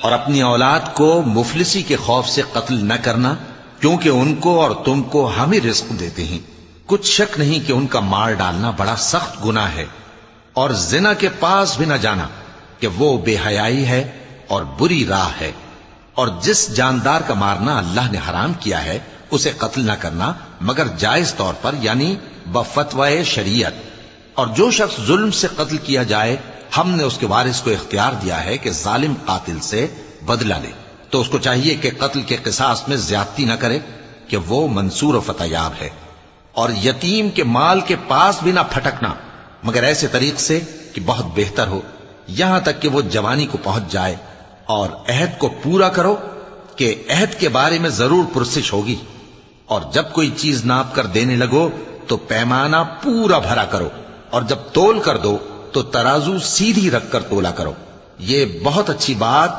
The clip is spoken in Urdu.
اور اپنی اولاد کو مفلسی کے خوف سے قتل نہ کرنا، کیونکہ ان کو اور تم کو ہم ہی رزق دیتے ہیں۔ کچھ شک نہیں کہ ان کا مار ڈالنا بڑا سخت گناہ ہے، اور زنا کے پاس بھی نہ جانا کہ وہ بے حیائی ہے اور بری راہ ہے۔ اور جس جاندار کا مارنا اللہ نے حرام کیا ہے اسے قتل نہ کرنا مگر جائز طور پر، یعنی بفتوائے شریعت۔ اور جو شخص ظلم سے قتل کیا جائے، ہم نے اس کے وارث کو اختیار دیا ہے کہ ظالم قاتل سے بدلہ لے، تو اس کو چاہیے کہ قتل کے قصاص میں زیادتی نہ کرے کہ وہ منصور و فتح یاب ہے۔ اور یتیم کے مال کے پاس بھی نہ پھٹکنا مگر ایسے طریق سے کہ بہت بہتر ہو، یہاں تک کہ وہ جوانی کو پہنچ جائے۔ اور عہد کو پورا کرو کہ عہد کے بارے میں ضرور پرسش ہوگی۔ اور جب کوئی چیز ناپ کر دینے لگو تو پیمانہ پورا بھرا کرو، اور جب تول کر دو تو ترازو سیدھی رکھ کر تولا کرو۔ یہ بہت اچھی بات